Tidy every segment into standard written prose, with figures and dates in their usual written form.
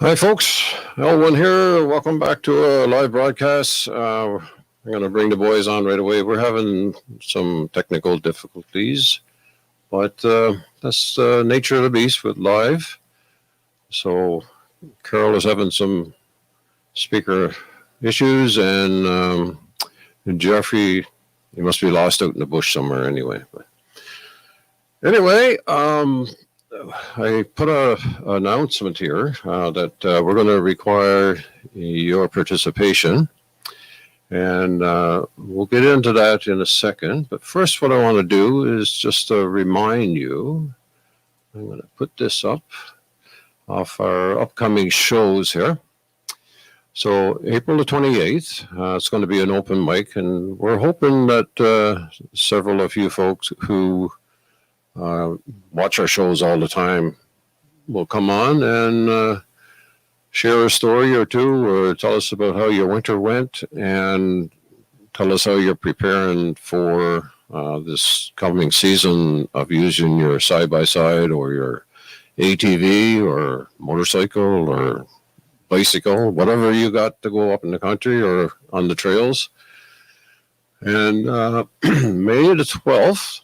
Hi, folks. L1 here. Welcome back to a live broadcast. I'm going to bring the boys on right away. We're having some technical difficulties, but that's the nature of the beast with live. So Carol is having some speaker issues, and Jeffrey, he must be lost out in the bush somewhere anyway. But anyway, I put an announcement here that we're going to require your participation, and we'll get into that in a second. But first, what I want to do is just to remind you, I'm going to put this up of our upcoming shows here. So April the 28th, it's going to be an open mic, and we're hoping that several of you folks who watch our shows all the time will come on and share a story or two, or tell us about how your winter went, and tell us how you're preparing for this coming season of using your side-by-side or your ATV or motorcycle or bicycle, whatever you got to go up in the country or on the trails. And May the 12th,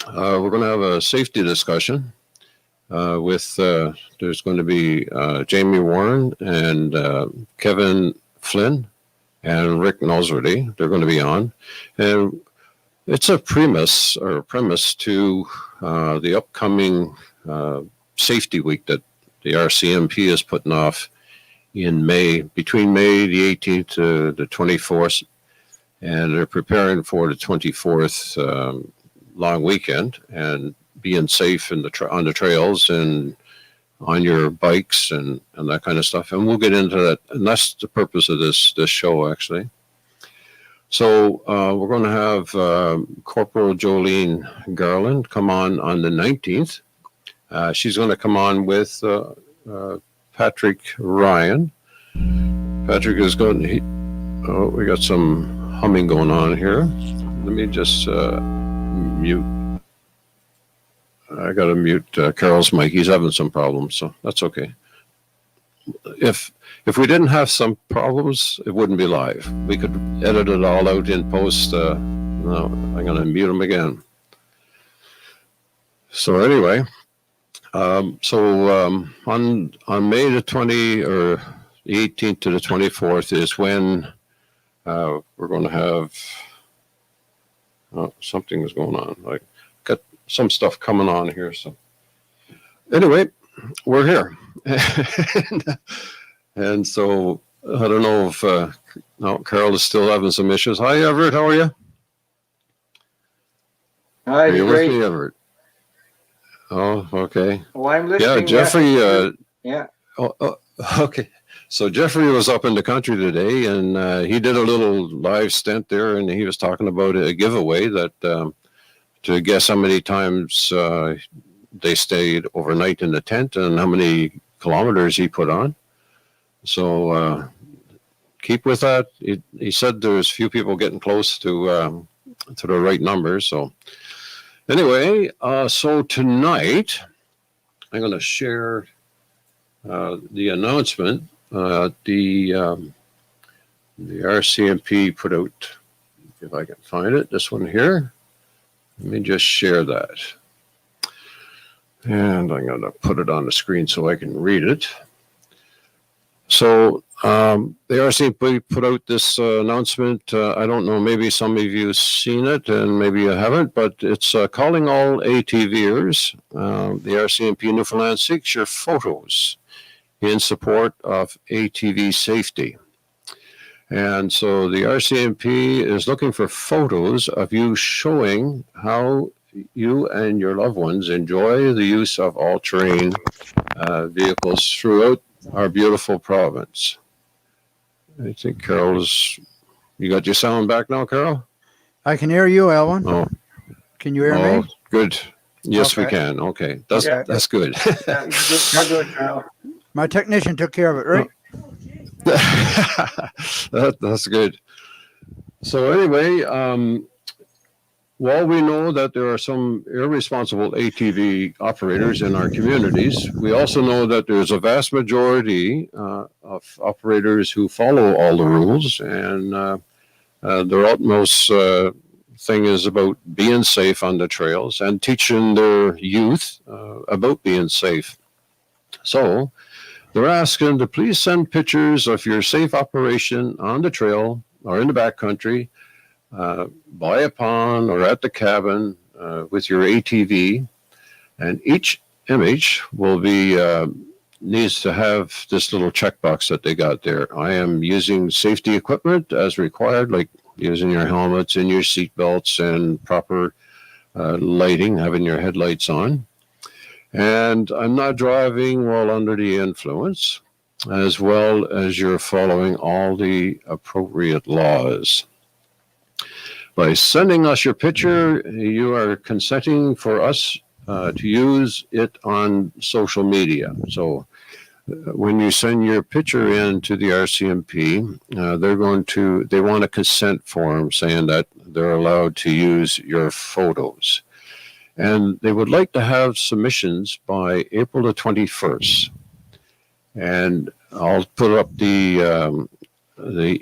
we're going to have a safety discussion with, there's going to be Jamie Warren and Kevin Flynn and Rick Nosworthy. They're going to be on. And it's a premise to the upcoming safety week that the RCMP is putting off in May, between May the 18th to the 24th. And they're preparing for the 24th long weekend and being safe in on the trails and on your bikes and that kind of stuff. And we'll get into that. And that's the purpose of this show, actually. So we're going to have Corporal Jolene Garland come on the 19th. She's going to come on with Patrick Ryan. Patrick is going to, we got some humming going on here. Let me just mute. I got to mute Carol's mic. He's having some problems, so that's okay. If we didn't have some problems, it wouldn't be live. We could edit it all out in post. No, I'm going to mute him again. So anyway, on May the 20 or the 18th to the 24th is when we're going to have. Something is going on. I got some stuff coming on here. So anyway, we're here. And so I don't know if Carol is still having some issues. Hi, Everett. How are you? Hi, are you great. with me, Everett? Oh, okay. Well, I'm listening. Yeah, Jeffrey. Yeah. Okay. So Jeffrey was up in the country today, and he did a little live stint there, and he was talking about a giveaway that to guess how many times they stayed overnight in the tent and how many kilometers he put on. So keep with that. He said there's few people getting close to the right numbers. So anyway, so tonight I'm going to share the announcement. The RCMP put out, if I can find it, this one here. Let me just share that. And I'm going to put it on the screen so I can read it. So the RCMP put out this announcement. I don't know, maybe some of you have seen it and maybe you haven't, but it's calling all ATVers. The RCMP Newfoundland seeks your photos in support of ATV safety. And so the RCMP is looking for photos of you showing how you and your loved ones enjoy the use of all-terrain vehicles throughout our beautiful province. I think Carol's, you got your sound back now, Carol? I can hear you, Elwin. Oh. Can you hear me? Oh, good. Yes, Okay. We can. Okay. That's good. My technician took care of it, right? That's good. So anyway, while we know that there are some irresponsible ATV operators in our communities, we also know that there's a vast majority of operators who follow all the rules, and their utmost thing is about being safe on the trails and teaching their youth about being safe. So they're asking to please send pictures of your safe operation on the trail or in the backcountry, by a pond or at the cabin with your ATV, and each image will be needs to have this little checkbox that they got there. I am using safety equipment as required, like using your helmets and your seat belts and proper lighting, having your headlights on. And I'm not driving while under the influence, as well as you're following all the appropriate laws. By sending us your picture, you are consenting for us to use it on social media. So when you send your picture in to the RCMP, they want a consent form saying that they're allowed to use your photos. And they would like to have submissions by April the 21st. And I'll put up the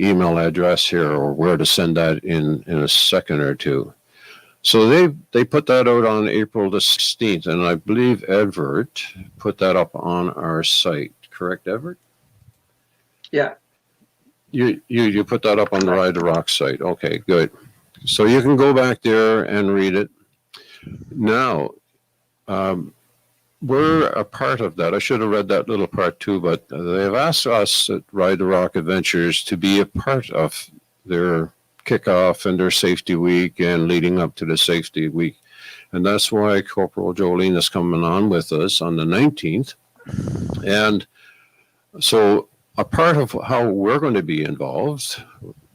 email address here, or where to send that in a second or two. So they put that out on April the 16th, and I believe Everett put that up on our site. Correct, Everett? Yeah. You put that up on the Ride the Rock site. Okay, good. So you can go back there and read it. Now, we're a part of that. I should have read that little part too, but they've asked us at Ride the Rock Adventures to be a part of their kickoff and their safety week and leading up to the safety week. And that's why Corporal Jolene is coming on with us on the 19th. And so a part of how we're going to be involved,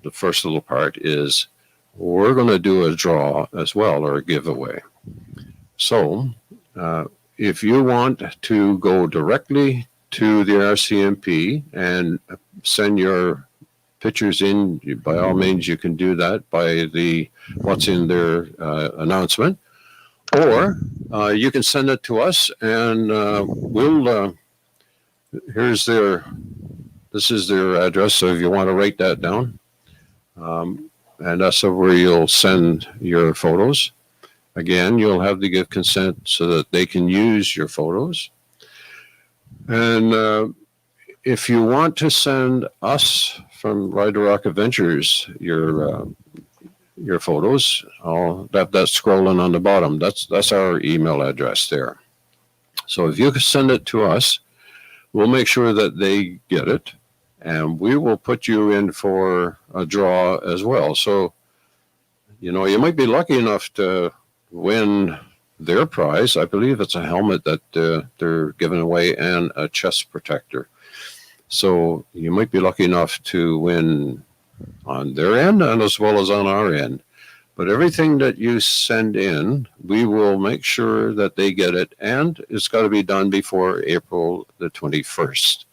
the first little part is we're going to do a draw as well, or a giveaway. So, if you want to go directly to the RCMP and send your pictures in, by all means, you can do that by what's in their announcement, or you can send it to us, and this is their address. So if you want to write that down, and that's where you'll send your photos. Again, you'll have to give consent so that they can use your photos. And if you want to send us from Ride the Rock Adventures your photos, that's scrolling on the bottom. That's our email address there. So if you can send it to us, we'll make sure that they get it, and we will put you in for a draw as well. So, you might be lucky enough to win their prize. I believe it's a helmet that they're giving away and a chest protector. So you might be lucky enough to win on their end and as well as on our end. But everything that you send in, we will make sure that they get it, and it's got to be done before April the 21st.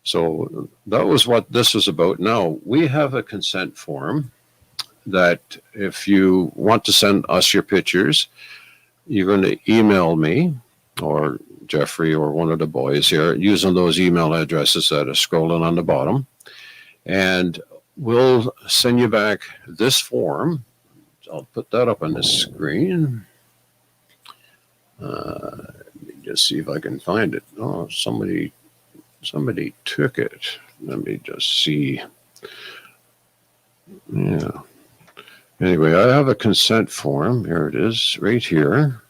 So that was what this was about. Now, we have a consent form that if you want to send us your pictures, you're going to email me or Jeffrey or one of the boys here using those email addresses that are scrolling on the bottom. And we'll send you back this form. I'll put that up on the screen. Let me just see if I can find it. Oh, somebody took it. Let me just see. Yeah. Anyway, I have a consent form. Here it is, right here.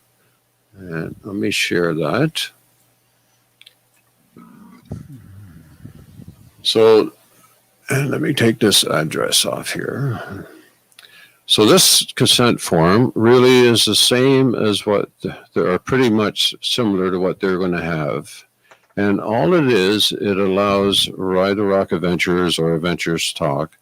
And let me share that. So, and let me take this address off here. So this consent form really is the same as what they are, pretty much similar to what they're going to have. And all it is, it allows Ride the Rock Adventures or Adventures Talk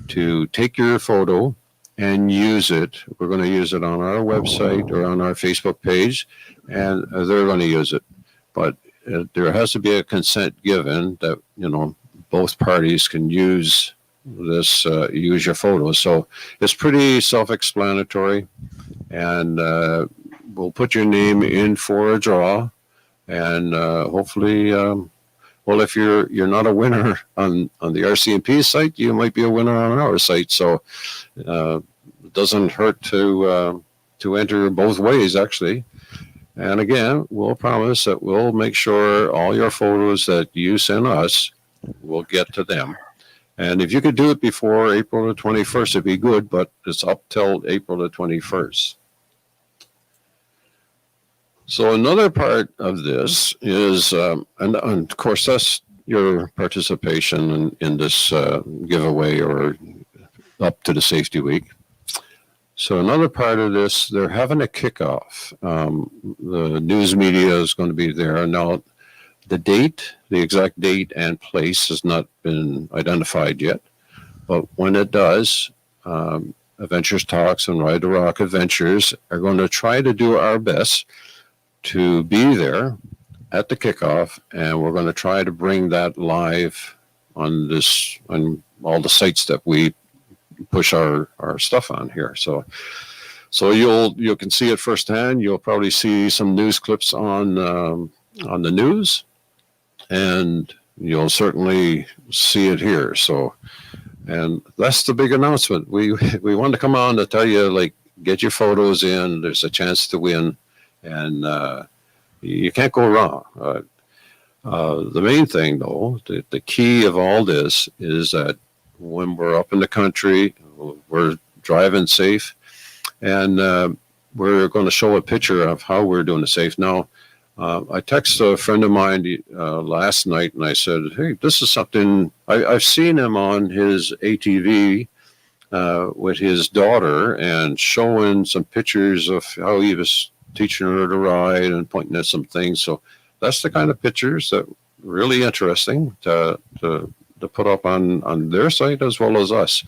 to take your photo and use it. We're going to use it on our website or on our Facebook page, and they're going to use it. But there has to be a consent given that, both parties can use this, use your photos. So it's pretty self-explanatory. and we'll put your name in for a draw, and hopefully, well, if you're not a winner on the RCMP site, you might be a winner on our site. So it doesn't hurt to enter both ways, actually. And again, we'll promise that we'll make sure all your photos that you send us will get to them. And if you could do it before April the 21st, it'd be good, but it's up till April the 21st. So another part of this is, and of course, that's your participation in this giveaway or up to the safety week. So another part of this, they're having a kickoff. The news media is going to be there. Now, the exact date and place has not been identified yet. But when it does, Adventures Talks and Ride the Rock Adventures are going to try to do our best to be there at the kickoff. And we're going to try to bring that live on all the sites that we push our stuff on here. So you can see it firsthand. You'll probably see some news clips on the news, and you'll certainly see it here. So, and that's the big announcement. We wanted to come on to tell you, like, get your photos in. There's a chance to win, and you can't go wrong. The main thing, though, the key of all this is that when we're up in the country, we're driving safe, and we're going to show a picture of how we're doing it safe. Now, I texted a friend of mine last night, and I said, hey, this is something, I've seen him on his ATV with his daughter and showing some pictures of how he was teaching her to ride and pointing at some things. So that's the kind of pictures that really interesting to put up on their site as well as us.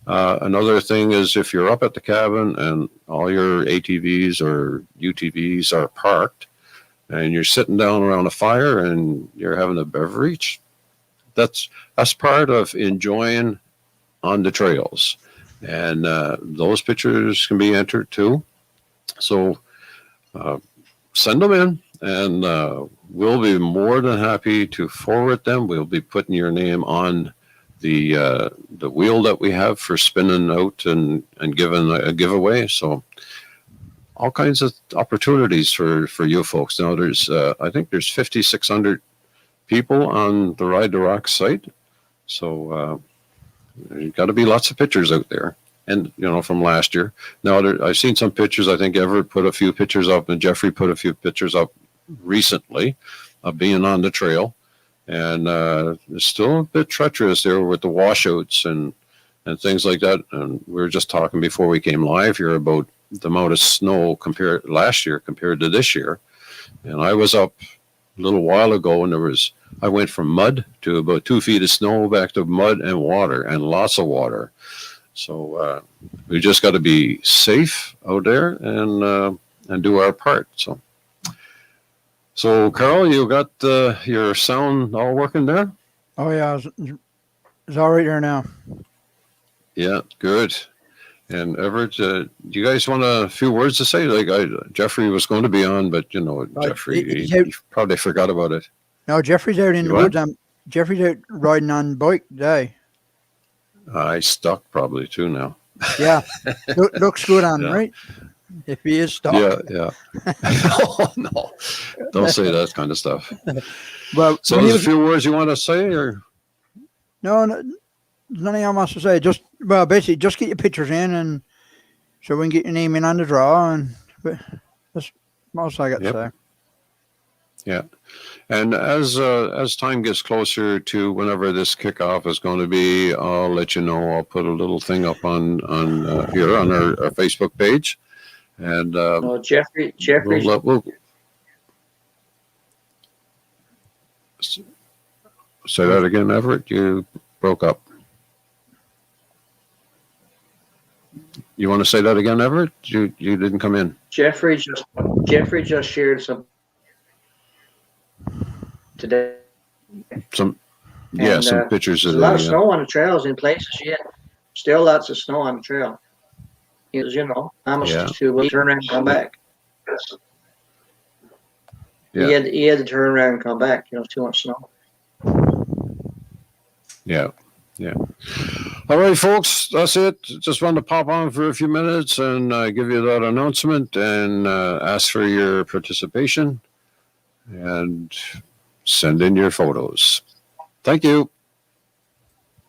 Another thing is if you're up at the cabin and all your ATVs or UTVs are parked and you're sitting down around a fire and you're having a beverage, that's part of enjoying on the trails. And those pictures can be entered too. So send them in, and we'll be more than happy to forward them. We'll be putting your name on the wheel that we have for spinning out and giving a giveaway. So all kinds of opportunities for you folks. Now there's I think there's 5,600 people on the Ride the Rock site. So there's got to be lots of pictures out there. And, from last year. Now, I've seen some pictures. I think Everett put a few pictures up, and Jeffrey put a few pictures up recently of being on the trail. And it's still a bit treacherous there with the washouts and things like that. And we were just talking before we came live here about the amount of snow last year compared to this year. And I was up a little while ago, and I went from mud to about 2 feet of snow back to mud and water, and lots of water. So we just got to be safe out there and do our part. So Carl, you got your sound all working there? Oh yeah, it's all right there now. Yeah, good. And Everett, do you guys want a few words to say? Like Jeffrey was going to be on, but Jeffrey he probably forgot about it. No, Jeffrey's out in the woods. Jeffrey's out riding on bike today. I stuck probably too now. Yeah, looks good on, right? If he is stuck. Yeah. Oh, no, don't say that kind of stuff. Well, so there's a few words you want to say, or no, nothing I want to say. Basically, just get your pictures in, and so we can get your name in on the draw, and that's most I got to say. Yeah. And as time gets closer to whenever this kickoff is going to be, I'll let you know. I'll put a little thing up on here on our Facebook page, and Jeffrey. We'll say that again, Everett. You broke up. You want to say that again, Everett? You didn't come in. Jeffrey just shared some today. Some pictures there's of a lot of snow on the trails in places yet. Still lots of snow on the trail. He was, promised Yeah. to turn around and come back. Yeah. He had to turn around and come back. Too much snow. Yeah. Yeah. All right, folks, that's it. Just wanted to pop on for a few minutes and give you that announcement and ask for your participation and send in your photos. Thank you.